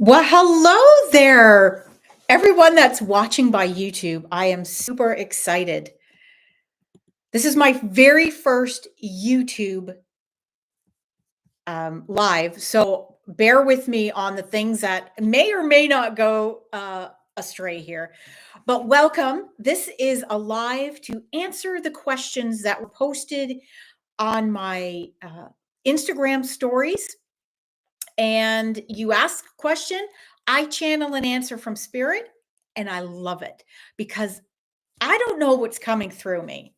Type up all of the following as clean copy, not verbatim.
Well, hello there, everyone that's watching by YouTube. I am super excited. This is my very first YouTube live, so bear with me on the things that may or may not go astray here. But welcome. This is a live to answer the questions that were posted on my Instagram stories. And you ask a question, I channel an answer from spirit, and I love it because I don't know what's coming through me.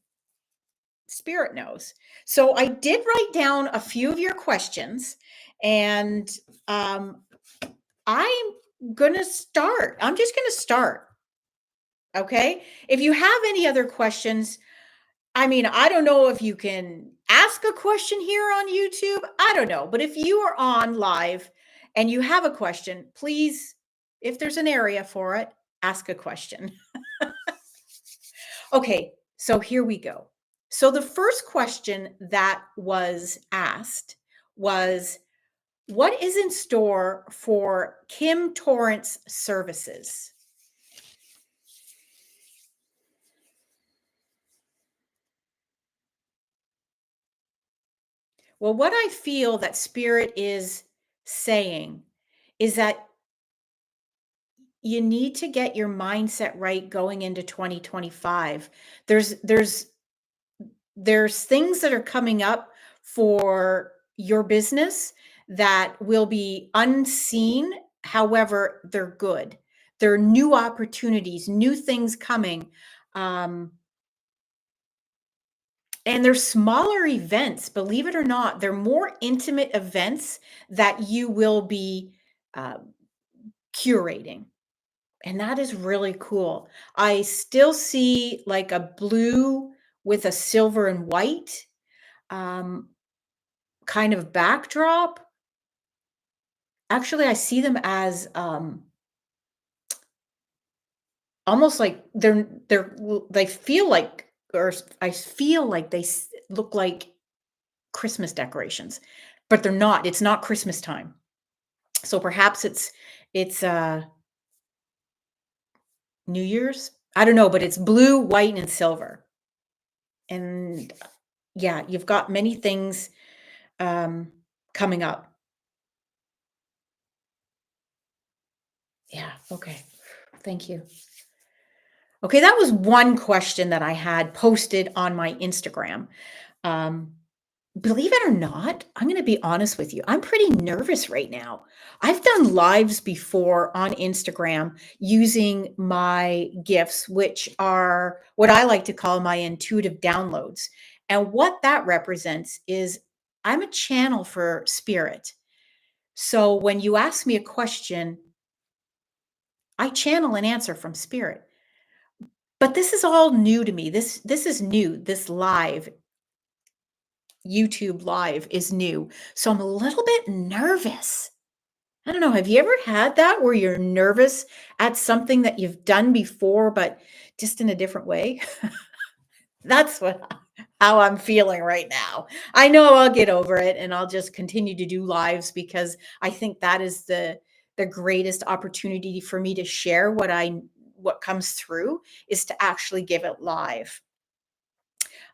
Spirit knows. So I did write down a few of your questions, and um, I'm going to start. I'm just going to start. Okay. If you have any other questions, I mean, I don't know if you can ask a question here on YouTube. I don't know. But if you are on live and you have a question, please, if there's an area for it, ask a question. Okay, so here we go. So the first question that was asked was, what is in store for Kim Torrance services? Well, what I feel that Spirit is saying is that you need to get your mindset right going into 2025. There's things that are coming up for your business that will be unseen. However, they're good. There are new opportunities, new things coming. Um, and they're smaller events, believe it or not. They're more intimate events that you will be uh, curating. And that is really cool. I still see like a blue with a silver and white um, kind of backdrop. Actually, I see them as almost like they feel like, or I feel like look like Christmas decorations, but they're not. It's not Christmas time. So perhaps it's New Year's. I don't know, but it's blue, white, and silver. And yeah, you've got many things um, coming up. Yeah. Okay. Thank you. Okay, that was one question that I had posted on my Instagram. Um, Believe it or not, I'm going to be honest with you. I'm pretty nervous right now. I've done lives before on Instagram using my gifts, which are what I like to call my intuitive downloads. And what that represents is I'm a channel for spirit. So when you ask me a question, I channel an answer from spirit. But this is all new to me. This is new. This live YouTube live is new. So I'm a little bit nervous. I don't know. Have you ever had that where you're nervous at something that you've done before, but just in a different way? That's how I'm feeling right now. I know I'll get over it and I'll just continue to do lives because I think that is the greatest opportunity for me to share what comes through is to actually give it live.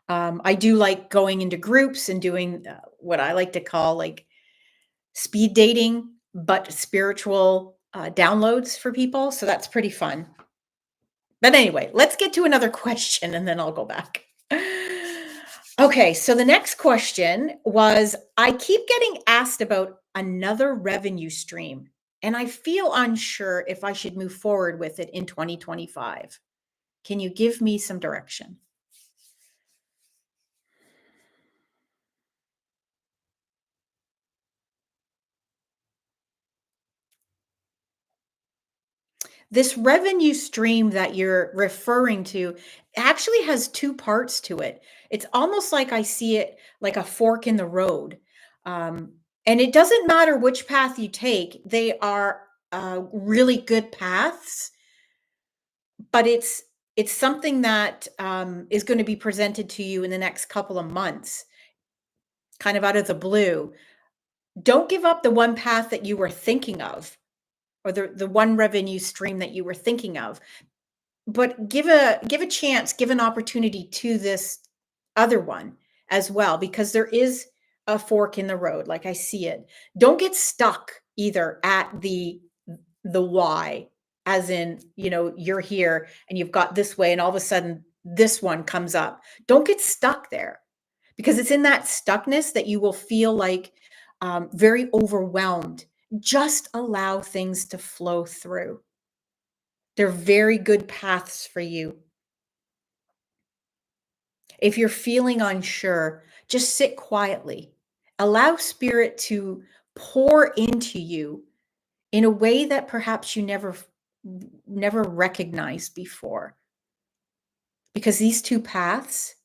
I do like going into groups and doing what I like to call like speed dating, but spiritual downloads for people. So that's pretty fun. But anyway, let's get to another question and then I'll go back. Okay, so the next question was, I keep getting asked about another revenue stream, and I feel unsure if I should move forward with it in 2025. Can you give me some direction? This revenue stream that you're referring to actually has two parts to it. It's almost like I see it like a fork in the road. Um, and it doesn't matter which path you take, they are really good paths, but it's something that is going to be presented to you in the next couple of months, kind of out of the blue. Don't give up the one path that you were thinking of. or the one revenue stream that you were thinking of. But give a chance, give an opportunity to this other one as well, because there is a fork in the road, like I see it. Don't get stuck either at the why, as in, you're here and you've got this way, and all of a sudden this one comes up. Don't get stuck there, because it's in that stuckness that you will feel like very overwhelmed. Just allow things to flow through. They're very good paths for you. If you're feeling unsure, just sit quietly. Allow spirit to pour into you in a way that perhaps you never recognized before. Because these two paths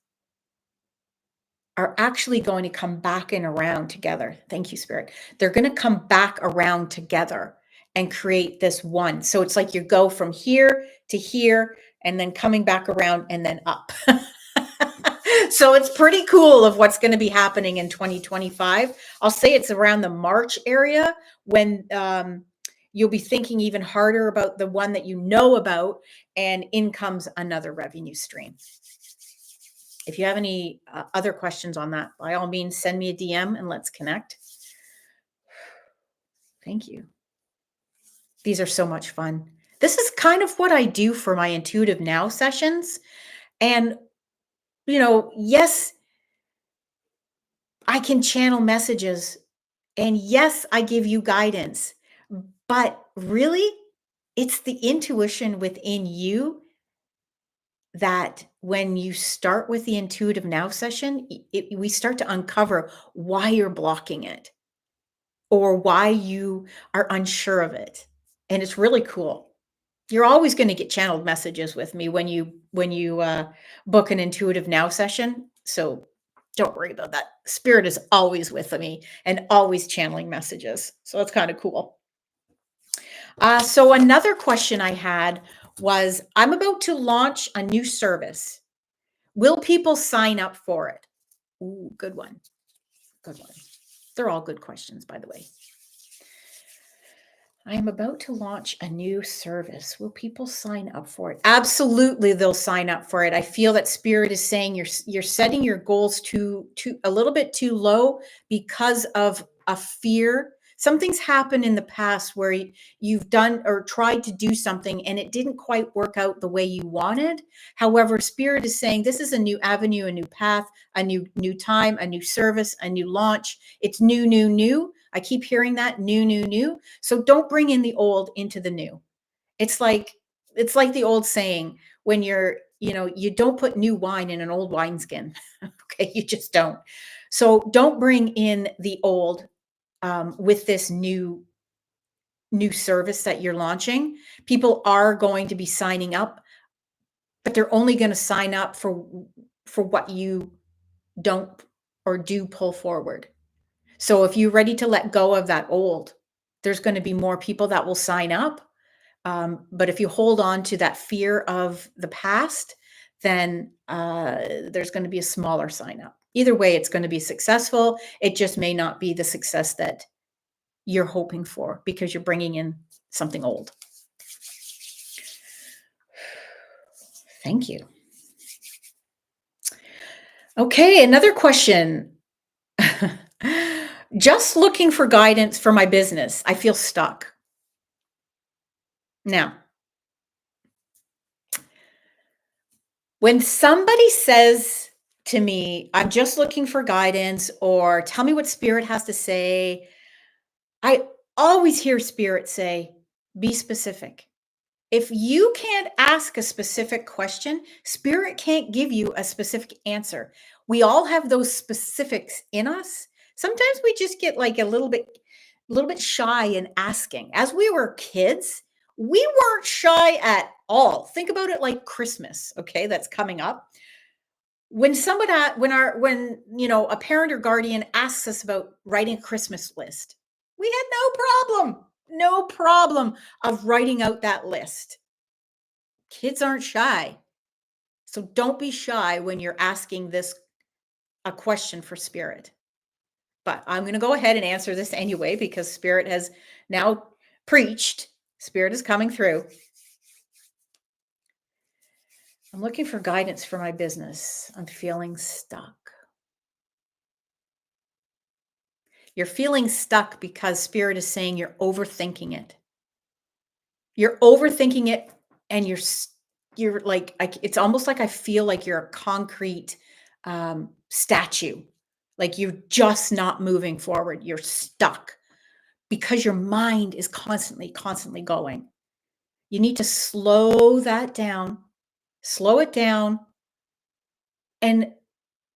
are actually going to come back and around together. Thank you, Spirit. They're going to come back around together and create this one. So it's like you go from here to here and then coming back around and then up. So it's pretty cool of what's going to be happening in 2025. I'll say it's around the March area when you'll be thinking even harder about the one that you know about, and in comes another revenue stream. If you have any other questions on that, by all means, send me a DM and let's connect. Thank you. These are so much fun. This is kind of what I do for my Intuitive Now sessions. And, yes, I can channel messages. And yes, I give you guidance. But really, it's the intuition within you that when you start with the Intuitive Now session, we start to uncover why you're blocking it or why you are unsure of it. And it's really cool. You're always going to get channeled messages with me when you book an Intuitive Now session. So don't worry about that. Spirit is always with me and always channeling messages. So that's kind of cool. So another question I had was, I'm about to launch a new service. Will people sign up for it? Ooh, good one. Good one. They're all good questions, by the way. I am about to launch a new service. Will people sign up for it? Absolutely, they'll sign up for it. I feel that Spirit is saying you're setting your goals too a little bit too low because of a fear. Something's happened in the past where you've done or tried to do something and it didn't quite work out the way you wanted. However, Spirit is saying this is a new avenue, a new path, a new time, a new service, a new launch. It's new, new, new. I keep hearing that new, new, new. So don't bring in the old into the new. It's like the old saying, when you don't put new wine in an old wineskin. Okay, you just don't. So don't bring in the old with this new service that you're launching. People are going to be signing up, but they're only going to sign up for what you don't or do pull forward. So if you're ready to let go of that old, there's going to be more people that will sign up. But if you hold on to that fear of the past, then there's going to be a smaller sign up. Either way, it's going to be successful. It just may not be the success that you're hoping for because you're bringing in something old. Thank you. Okay, another question. Just looking for guidance for my business. I feel stuck. Now, when somebody says to me, I'm just looking for guidance, or tell me what Spirit has to say, I always hear Spirit say, be specific. If you can't ask a specific question, Spirit can't give you a specific answer. We all have those specifics in us. Sometimes we just get like a little bit shy in asking. As we were kids, we weren't shy at all. Think about it like Christmas, okay, that's coming up. When somebody when a parent or guardian asks us about writing a Christmas list, we had no problem of writing out that list. Kids aren't shy. So don't be shy when you're asking a question for Spirit. But I'm going to go ahead and answer this anyway, because Spirit has now preached Spirit is coming through. I'm looking for guidance for my business. I'm feeling stuck. You're feeling stuck because Spirit is saying you're overthinking it. You're overthinking it and you're like it's almost like I feel like you're a concrete statue. Like you're just not moving forward. You're stuck because your mind is constantly going. You need to slow that down, slow it down, and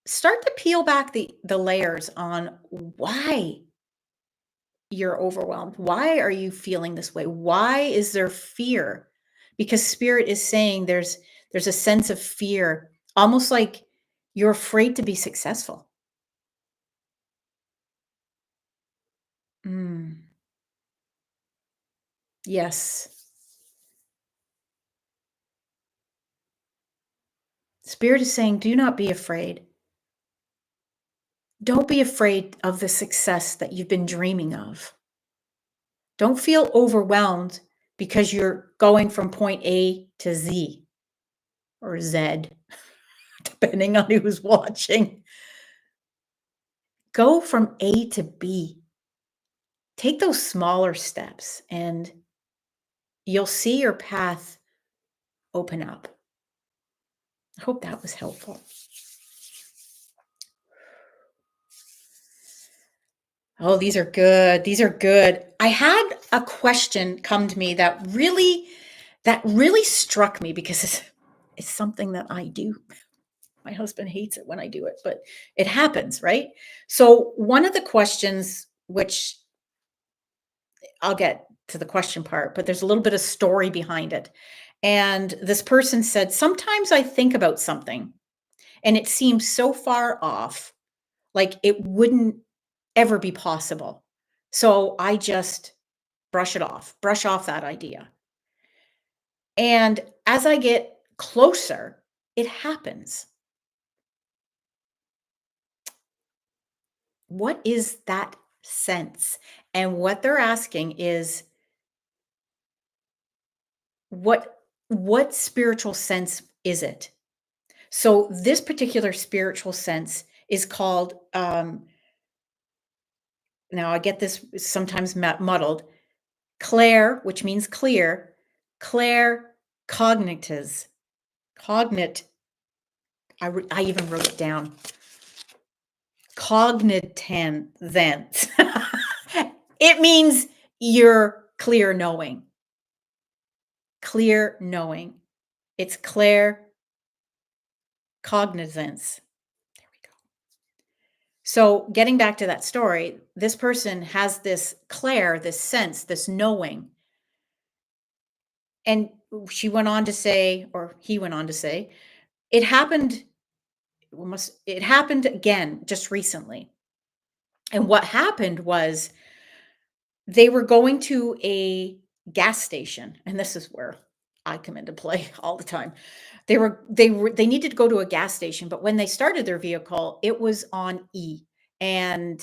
start to peel back the layers on why you're overwhelmed. Why are you feeling this way? Why is there fear? Because spirit is saying there's a sense of fear, almost like you're afraid to be successful. Mm, yes. Spirit is saying, do not be afraid. Don't be afraid of the success that you've been dreaming of. Don't feel overwhelmed because you're going from point A to Z or Z, depending on who's watching. Go from A to B. Take those smaller steps and you'll see your path open up. I hope that was helpful. Oh, these are good. These are good. I had a question come to me that really struck me because it's something that I do. My husband hates it when I do it, but it happens, right? So, one of the questions, which I'll get to the question part, but there's a little bit of story behind it. And this person said, sometimes I think about something and it seems so far off, like it wouldn't ever be possible. So I just brush off that idea. And as I get closer, it happens. What is that sense? And what they're asking is what spiritual sense is it? So this particular spiritual sense is called now I get this sometimes muddled, clair, which means clear, clair cognitas. Cognit I even wrote it down. Cognitans. It means you're clear knowing. Clear knowing. It's clair cognizance. There we go. So, getting back to that story, this person has this clair, this sense, this knowing. And she went on to say, or he went on to say, it happened it happened again just recently. And what happened was they were going to a gas station, and this is where I come into play all the time. They needed to go to a gas station, but when they started their vehicle, it was on E. And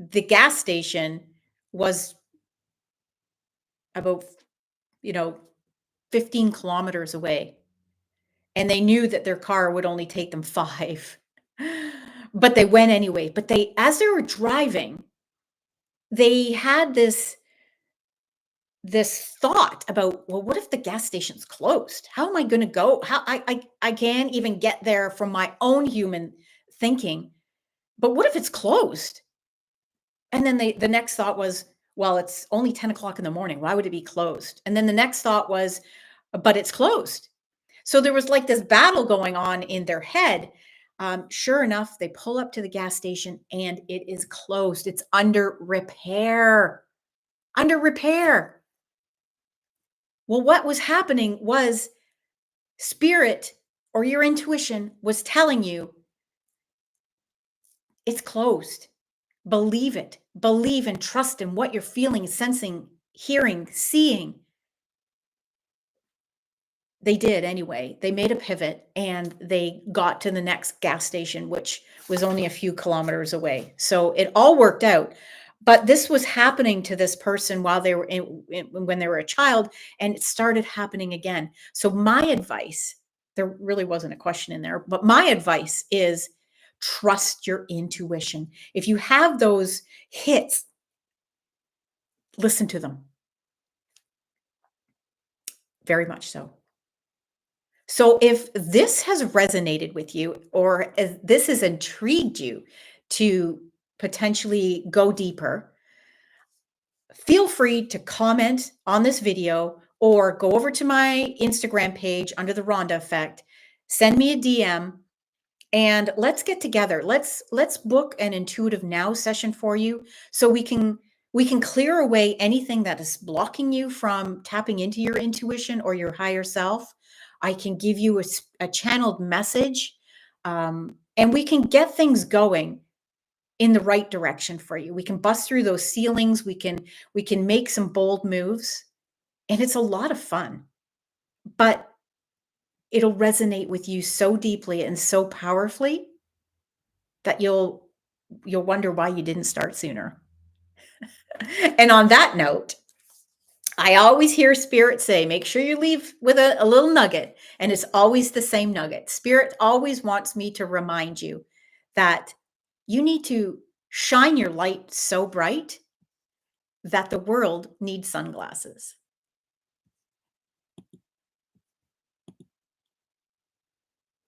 the gas station was about, you know, 15 kilometers away. And they knew that their car would only take them 5. But they went anyway. But they as they were driving, they had this thought about, well, what if the gas station's closed? How am I going to go? How I can't even get there from my own human thinking. But what if it's closed? And then the next thought was, well, it's only 10 o'clock in the morning. Why would it be closed? And then the next thought was, but it's closed. So there was like this battle going on in their head. Sure enough, they pull up to the gas station and it is closed. It's under repair. Under repair. Well, what was happening was spirit or your intuition was telling you it's closed. Believe it. Believe and trust in what you're feeling, sensing, hearing, seeing. They did anyway. They made a pivot and they got to the next gas station, which was only a few kilometers away. So it all worked out. But this was happening to this person while they were when they were a child, and it started happening again. So my advice, there really wasn't a question in there, but my advice is trust your intuition. If you have those hits, listen to them. Very much so. So if this has resonated with you or if this has intrigued you to potentially go deeper, feel free to comment on this video or go over to my Instagram page under the Rhonda Effect, send me a DM, and let's get together. Let's book an intuitive now session for you so we can clear away anything that is blocking you from tapping into your intuition or your higher self. I can give you a channeled message, and we can get things going in the right direction for you. We can bust through those ceilings. We can make some bold moves, and it's a lot of fun. But it'll resonate with you so deeply and so powerfully that you'll wonder why you didn't start sooner. And on that note, I always hear spirit say, make sure you leave with a little nugget. And it's always the same nugget. Spirit always wants me to remind you that you need to shine your light so bright that the world needs sunglasses.